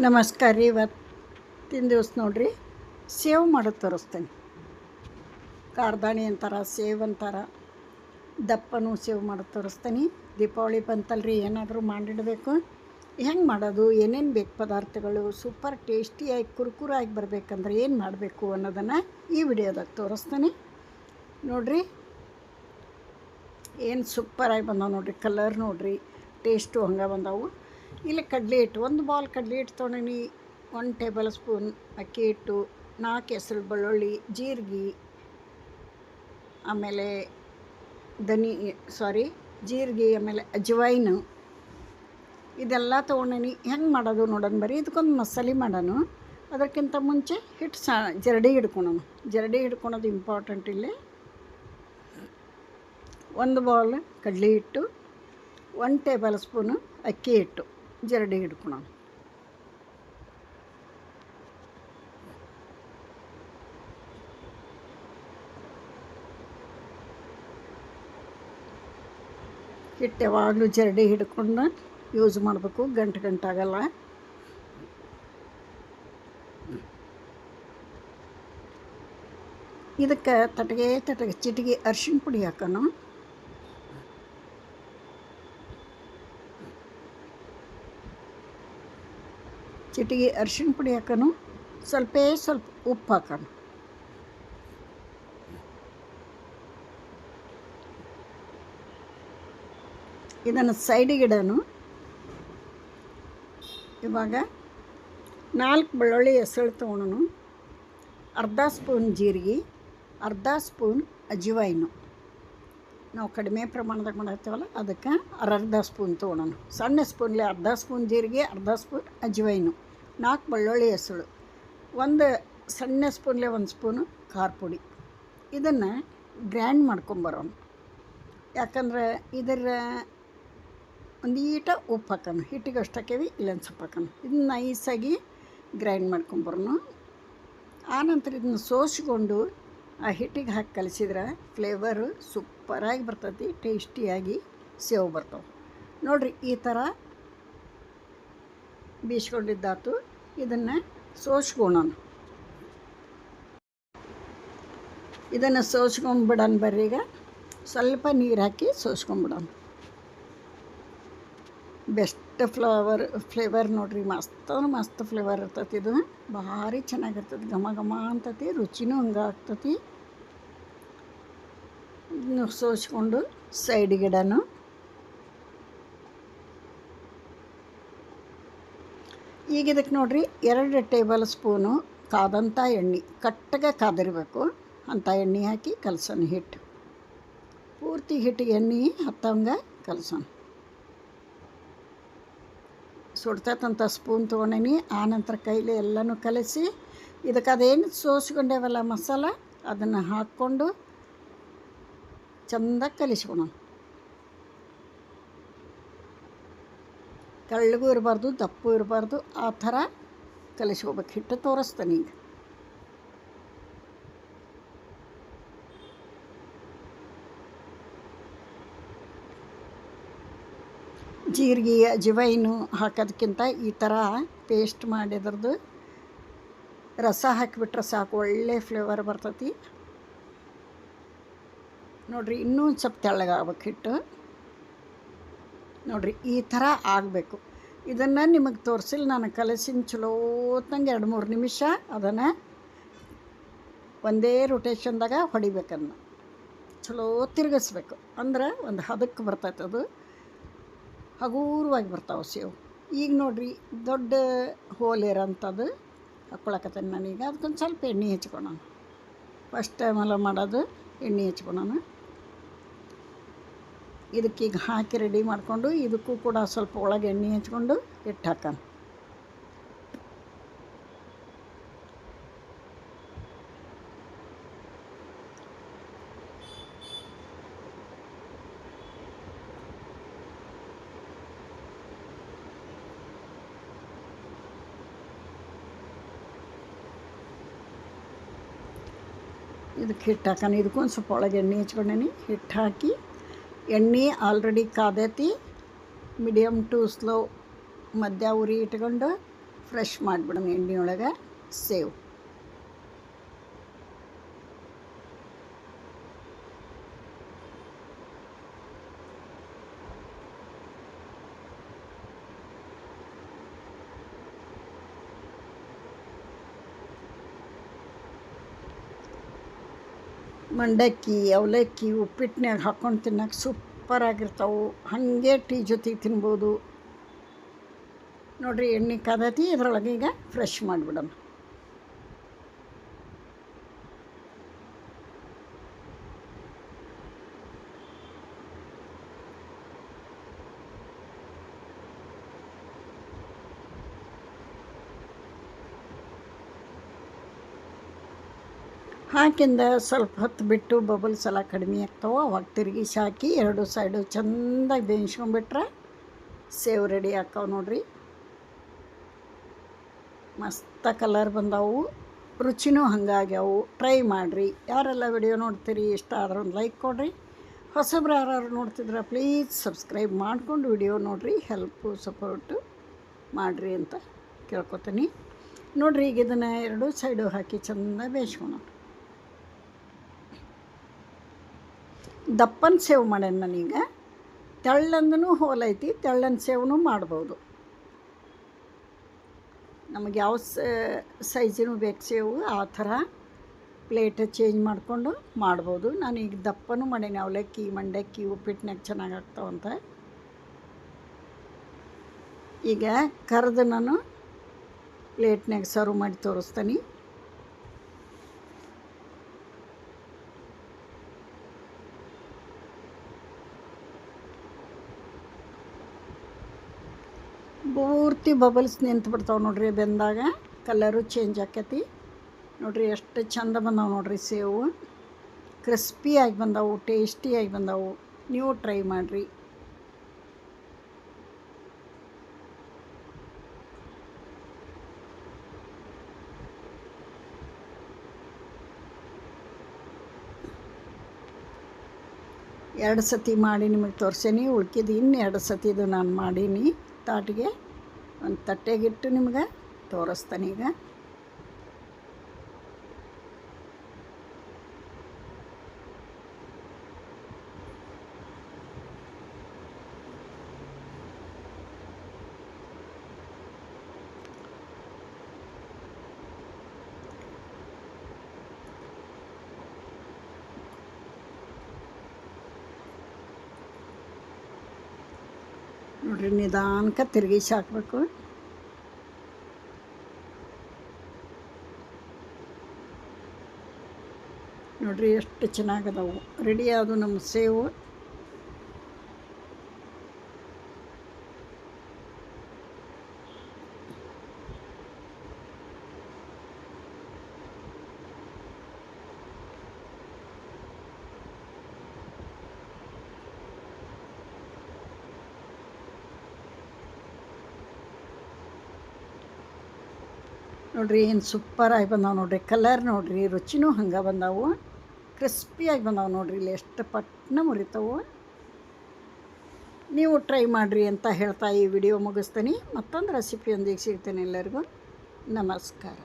ನಮಸ್ಕಾರ ರೀ. ಇವತ್ತಿನ ದಿವಸ ನೋಡ್ರಿ ಸೇವ್ ಮಾಡೋದು ತೋರಿಸ್ತೇನೆ. ಕಾರ್ದಾಣಿ ಅಂತಾರೆ, ಸೇವ್ ಅಂತಾರೆ, ದಪ್ಪನೂ ಸೇವ್ ಮಾಡೋದು ತೋರಿಸ್ತೀನಿ. ದೀಪಾವಳಿ ಬಂತಲ್ರಿ, ಏನಾದರೂ ಮಾಡಿಡಬೇಕು. ಹೆಂಗೆ ಮಾಡೋದು, ಏನೇನು ಬೇಕು ಪದಾರ್ಥಗಳು, ಸೂಪರ್ ಟೇಸ್ಟಿಯಾಗಿ ಕುರುಕುರಾಗಿ ಬರಬೇಕಂದ್ರೆ ಏನು ಮಾಡಬೇಕು ಅನ್ನೋದನ್ನು ಈ ವಿಡಿಯೋದಾಗ ತೋರಿಸ್ತೀನಿ ನೋಡಿರಿ. ಏನು ಸೂಪರಾಗಿ ಬಂದಾವೆ ನೋಡಿರಿ, ಕಲರ್ ನೋಡಿರಿ, ಟೇಸ್ಟು ಹಂಗೆ ಬಂದವು. ಇಲ್ಲಿ ಕಡಲೆ ಹಿಟ್ಟು, ಒಂದು ಬೌಲ್ ಕಡಲೆ ಹಿಟ್ಟು ತೊಗೊಂಡಿನಿ. 1 ಟೇಬಲ್ ಸ್ಪೂನ್ ಅಕ್ಕಿ ಹಿಟ್ಟು, 4 ಹೆಸರು ಬೆಳ್ಳುಳ್ಳಿ, ಜೀರಿಗೆ, ಆಮೇಲೆ ಜೀರಿಗೆ, ಆಮೇಲೆ ಅಜ್ವೈನು, ಇದೆಲ್ಲ ತೊಗೊಂಡಿನಿ. ಹೆಂಗೆ ಮಾಡೋದು ನೋಡೋಣ ಬರ್ರಿ. ಇದಕ್ಕೊಂದು ಮಸಾಲೆ ಮಾಡೋಣ. ಅದಕ್ಕಿಂತ ಮುಂಚೆ ಹಿಟ್ಟು ಜರಡಿ ಹಿಡ್ಕೊಳೋಣ. ಜರಡಿ ಹಿಡ್ಕೊಳೋದು ಇಂಪಾರ್ಟೆಂಟ್ ಇಲ್ಲಿ. 1 ಬೌಲ್ ಕಡಲೆ ಹಿಟ್ಟು, 1 ಟೇಬಲ್ ಸ್ಪೂನು ಅಕ್ಕಿ ಹಿಟ್ಟು ಜರಡಿ ಹಿಡ್ಕೊಳೋಣ. ಹಿಟ್ಟು ಯಾವಾಗಲೂ ಜರಡಿ ಹಿಡ್ಕೊಂಡು ಯೂಸ್ ಮಾಡಬೇಕು, ಗಂಟಾಗಲ್ಲ. ಇದಕ್ಕೆ ತಟಗೆ ಚಿಟಿಗೆ ಅರಿಶಿಣ ಪುಡಿ ಹಾಕೋಣ. ಚಿಟಿಗೆ ಅರಿಶಿಣ ಪುಡಿ ಹಾಕೋಣ. ಸ್ವಲ್ಪ ಉಪ್ಪು ಹಾಕೋಣ. ಇದನ್ನು ಸೈಡಿಗೆ ಇಡೋಣ. ಇವಾಗ 4 ಬೆಳ್ಳುಳ್ಳಿ ಹೆಸರು ತೊಗೊಳೋಣ. ಅರ್ಧ ಸ್ಪೂನ್ ಜೀರಿಗೆ, ಅರ್ಧ ಸ್ಪೂನ್ ಅಜ್ವೈನು. ನಾವು ಕಡಿಮೆ ಪ್ರಮಾಣದಾಗ ಮಾಡತ್ತೀವಲ್ಲ, ಅದಕ್ಕೆ ಅರ್ಧ ಸ್ಪೂನ್ ತೊಗೊಳೋಣ. ಸಣ್ಣ ಸ್ಪೂನ್ಲೆ ಅರ್ಧ ಸ್ಪೂನ್ ಜೀರಿಗೆ, ಅರ್ಧ ಸ್ಪೂನ್ ಅಜ್ವೈನು, 4 ಬೆಳ್ಳುಳ್ಳಿ ಹೆಸರು, 1 ಸಣ್ಣ ಸ್ಪೂನ್ಲೆ 1 ಸ್ಪೂನು ಖಾರ ಪುಡಿ. ಇದನ್ನು ಗ್ರ್ಯಾಂಡ್ ಮಾಡ್ಕೊಂಬರೋಣ. ಯಾಕಂದ್ರೆ ಇದರ ಒಂದೀಟ ಉಪ್ಪು ಹಾಕೋಣ. ಹಿಟ್ಟಿಗೆ ಅಷ್ಟು ಹಾಕೇವಿ, ಇಲ್ಲೊಂದು ಸ್ವಲ್ಪ ಹಾಕೋಣ. ಇದನ್ನ ನೈಸಾಗಿ ಗ್ರೈಂಡ್ ಮಾಡ್ಕೊಂಬರೋಣ. ಆನಂತರ ಇದನ್ನ ಸೋಸ್ಕೊಂಡು ಆ ಹಿಟ್ಟಿಗೆ ಹಾಕಿ ಕಲಿಸಿದ್ರೆ ಫ್ಲೇವರು ಸೂಪರಾಗಿ ಬರ್ತೈತಿ, ಟೇಸ್ಟಿಯಾಗಿ ಸೇವ್ ಬರ್ತಾವೆ ನೋಡಿರಿ. ಈ ಥರ ಬೀಸ್ಕೊಂಡಿದ್ದಾತು. ಇದನ್ನು ಸೋಸ್ಕೊಳ್ಳೋಣ. ಇದನ್ನು ಸೋಸ್ಕೊಂಡ್ಬಿಡೋಣ ಬರ್ರಿ. ಈಗ ಸ್ವಲ್ಪ ನೀರು ಹಾಕಿ ಸೋಸ್ಕೊಂಡ್ಬಿಡೋಣ. ಬೆಸ್ಟ್ ಫ್ಲೇವರ್ ನೋಡಿರಿ, ಮಸ್ತ್ ಫ್ಲೇವರ್ ಇರ್ತೈತಿ. ಇದು ಭಾರಿ ಚೆನ್ನಾಗಿರ್ತೈತಿ, ಘಮ ಅಂತೈತಿ, ರುಚಿನೂ ಹಂಗೆ ಆಗ್ತೈತಿ. ಇದನ್ನು ಸೋಸ್ಕೊಂಡು ಸೈಡಿಗೆ ಇಡೋಣ. ಈಗ ಇದಕ್ಕೆ ನೋಡಿರಿ 2 ಟೇಬಲ್ ಸ್ಪೂನು ಕಾದಂಥ ಎಣ್ಣೆ, ಕಟ್ಟಗೆ ಕಾದಿರಬೇಕು ಅಂಥ ಎಣ್ಣೆ ಹಾಕಿ ಕಲಸೋಣ. ಹಿಟ್ಟು ಪೂರ್ತಿ ಹಿಟ್ಟಿಗೆ ಎಣ್ಣೆ ಹತ್ತಂಗೆ ಕಲಸೋಣ. ಸುಡ್ತೈತಂತ ಸ್ಪೂನ್ ತೊಗೊಂಡೇನಿ. ಆನಂತರ ಕೈಲಿ ಎಲ್ಲನೂ ಕಲಸಿ ಇದಕ್ಕೆ ಅದೇನು ಸೋಸ್ಕೊಂಡೇವಲ್ಲ ಮಸಾಲ, ಅದನ್ನು ಹಾಕ್ಕೊಂಡು ಚೆಂದ ಕಲಿಸ್ಕೊಳೋಣ. ತೆಳ್ಳಗೂ ಇರಬಾರ್ದು, ದಪ್ಪು ಇರಬಾರ್ದು, ಆ ಥರ ಕಲಿಸ್ಕೋಬೇಕು. ಹಿಟ್ಟು ತೋರಿಸ್ತಾನೆ ಈಗ. ಜೀರಿಗೆ ಅಜ್ವೈನು ಹಾಕೋದಕ್ಕಿಂತ ಈ ಥರ ಪೇಸ್ಟ್ ಮಾಡಿದ್ರದ್ದು ರಸ ಹಾಕಿಬಿಟ್ರೆ ಸಾಕು, ಒಳ್ಳೆ ಫ್ಲೇವರ್ ಬರ್ತೈತಿ ನೋಡಿರಿ. ಇನ್ನೂ ಒಂದು ಸ್ವಲ್ಪ ತೆಳ್ಳಗಾಗ್ಬೇಕು ಹಿಟ್ಟು ನೋಡಿರಿ. ಈ ಥರ ಆಗಬೇಕು. ಇದನ್ನು ನಿಮಗೆ ತೋರಿಸಿಲ್ಲ, ನಾನು ಕಲಸಿನ ಚಲೋತ್ತಂಗೆ 2-3 ನಿಮಿಷ ಅದನ್ನು ಒಂದೇ ರೊಟೇಷನ್ದಾಗ ಹೊಡಿಬೇಕನ್ನು ಚಲೋ ತಿರುಗಿಸ್ಬೇಕು. ಅಂದ್ರೆ ಒಂದು ಹದಕ್ಕೆ ಬರ್ತೈತೆ, ಅದು ಹಗೂರವಾಗಿ ಬರ್ತಾವೆ ಸೇವು. ಈಗ ನೋಡಿರಿ, ದೊಡ್ಡ ಹೋಲ್ ಇರೋಂಥದ್ದು ಹಾಕ್ಕೊಳಕತ್ತೇನೆ ನಾನೀಗ. ಅದಕ್ಕೊಂದು ಸ್ವಲ್ಪ ಎಣ್ಣೆ ಹಚ್ಕೊಳೋಣ. ಫಸ್ಟ್ ಟೈಮೆಲ್ಲ ಮಾಡೋದು ಎಣ್ಣೆ ಹಚ್ಕೊಳೋಣ. ಇದಕ್ಕೀಗ ಹಾಕಿ ರೆಡಿ ಮಾಡಿಕೊಂಡು ಇದಕ್ಕೂ ಕೂಡ ಸ್ವಲ್ಪ ಒಳಗೆ ಎಣ್ಣೆ ಹಚ್ಕೊಂಡು ಹಿಟ್ಟು ಹಾಕೋಣ. ಇದಕ್ಕೆ ಹಿಟ್ಟು ಹಾಕೋಣ. ಇದಕ್ಕೊಂದು ಸ್ವಲ್ಪ ಒಳಗೆ ಎಣ್ಣೆ ಹಚ್ಕೊಂಡೇನಿ. ಹಿಟ್ಟು ಹಾಕಿ ಎಣ್ಣೆ ಆಲ್ರೆಡಿ ಕಾದೈತಿ. ಮೀಡಿಯಮ್ ಟು ಸ್ಲೋ ಮಧ್ಯ ಉರಿ ಇಟ್ಕೊಂಡು ಫ್ರೆಶ್ ಮಾಡಿಬಿಡೋಣ ಎಣ್ಣೆಯೊಳಗೆ ಸೇವ್. ಮಂಡಕ್ಕಿ ಅವಲಕ್ಕಿ ಉಪ್ಪಿಟ್ಟಿನಾಗ ಹಾಕ್ಕೊಂಡು ತಿನ್ನೋಕೆ ಸೂಪರಾಗಿರ್ತಾವೆ. ಹಾಗೆ ಟೀ ಜೊತೆಗೆ ತಿನ್ಬೋದು ನೋಡಿರಿ. ಎಣ್ಣೆ ಕಾದತಿ, ಇದರೊಳಗೆ ಈಗ ಫ್ರೆಶ್ ಮಾಡಿಬಿಡೋಣ. ಹಾಕಿಂದ ಸ್ವಲ್ಪ ಹೊತ್ತು ಬಿಟ್ಟು ಬಬಲ್ಸ್ ಎಲ್ಲ ಕಡಿಮೆ ಆಗ್ತಾವೆ. ಅವಾಗ ತಿರುಗಿಸಿ ಹಾಕಿ 2 ಸೈಡು ಚೆಂದಾಗಿ ಬೇಯಿಸ್ಕೊಂಬಿಟ್ರೆ ಸೇವ್ ರೆಡಿ ಹಾಕಾವೆ ನೋಡಿರಿ. ಮಸ್ತ ಕಲರ್ ಬಂದವು, ರುಚಿನೂ ಹಂಗಾಗ್ಯಾವು. ಟ್ರೈ ಮಾಡಿರಿ. ಯಾರೆಲ್ಲ ವಿಡಿಯೋ ನೋಡ್ತೀರಿ, ಇಷ್ಟ ಆದ್ರೆ ಒಂದು ಲೈಕ್ ಕೊಡಿರಿ. ಹೊಸಬ್ರು ಯಾರು ನೋಡ್ತಿದ್ರೆ ಪ್ಲೀಸ್ ಸಬ್ಸ್ಕ್ರೈಬ್ ಮಾಡ್ಕೊಂಡು ವಿಡಿಯೋ ನೋಡಿರಿ. ಹೆಲ್ಪು ಸಪೋರ್ಟು ಮಾಡಿರಿ ಅಂತ ಕೇಳ್ಕೊತೀನಿ ನೋಡಿರಿ. ಈಗ ಇದನ್ನು 2 ಸೈಡು ಹಾಕಿ ಚೆಂದ ಬೇಯಿಸ್ಕೊಳ. ದಪ್ಪನ ಸೇವ್ ಮಾಡ್ಯಾನ ನಾನೀಗ. ತೆಳ್ಳಂದೂ ಹೋಲೈತಿ, ತೆಳ್ಳನ ಸೇವನು ಮಾಡ್ಬೋದು. ನಮಗೆ ಯಾವ ಸೈಜಿನೂ ಬೇಕು ಸೇವು, ಆ ಥರ ಪ್ಲೇಟ್ ಚೇಂಜ್ ಮಾಡಿಕೊಂಡು ಮಾಡ್ಬೋದು. ನಾನೀಗ ದಪ್ಪನೂ ಮಾಡೀನಿ. ಅವಲಕ್ಕಿ ಮಂಡಕ್ಕಿ ಉಪ್ಪಿಟ್ಟಿನಾಗ ಚೆನ್ನಾಗಿ ಆಗ್ತಾವಂತ. ಈಗ ಕರೆದು ನಾನು ಪ್ಲೇಟ್ನಾಗ ಸರ್ವ್ ಮಾಡಿ ತೋರಿಸ್ತೀನಿ. ಪೂರ್ತಿ ಬಬಲ್ಸ್ ನಿಂತು ಬಿಡ್ತಾವೆ ನೋಡಿರಿ. ಬೆಂದಾಗ ಕಲರು ಚೇಂಜ್ ಆಕೈತಿ ನೋಡಿರಿ. ಎಷ್ಟು ಚಂದ ಬಂದಾವೆ ನೋಡಿರಿ. ಸೇವು ಕ್ರಿಸ್ಪಿಯಾಗಿ ಬಂದವು, ಟೇಸ್ಟಿಯಾಗಿ ಬಂದವು. ನೀವು ಟ್ರೈ ಮಾಡಿರಿ. ಎರಡು ಸತಿ ಮಾಡಿ ನಿಮಗೆ ತೋರಿಸೀನಿ. ಉಳ್ಕಿದ್ದು ಇನ್ನು 2 ಸತಿದು ನಾನು ಮಾಡೀನಿ. ತಾಟಿಗೆ ಒಂದು ತಟ್ಟೆಗಿಟ್ಟು ನಿಮ್ಗೆ ತೋರಿಸ್ತಾನೆ ಈಗ. ನೋಡಿರಿ, ನಿಧಾನಕ್ಕೆ ತಿರುಗಿಸಿ ಹಾಕಬೇಕು. ನೋಡಿರಿ ಎಷ್ಟು ಚೆನ್ನಾಗದವು. ರೆಡಿ ಆದವು ನಮ್ಮ ಸೇವು. ನೋಡಿರಿ ಏನು ಸೂಪರಾಗಿ ಬಂದಾವೆ ನೋಡಿರಿ. ಕಲರ್ ನೋಡಿರಿ, ರುಚಿನೂ ಹಂಗೆ ಬಂದಾವು. ಕ್ರಿಸ್ಪಿಯಾಗಿ ಬಂದಾವೆ ನೋಡಿರಿ. ಇಲ್ಲಿ ಎಷ್ಟು ಪಟ್ನ ಮುರಿತಾವೆ. ನೀವು ಟ್ರೈ ಮಾಡಿರಿ ಅಂತ ಹೇಳ್ತಾ ಈ ವಿಡಿಯೋ ಮುಗಿಸ್ತೀನಿ. ಮತ್ತೊಂದು ರೆಸಿಪಿಯೊಂದಿಗೆ ಸಿಗ್ತೇನೆ. ಎಲ್ಲರಿಗೂ ನಮಸ್ಕಾರ.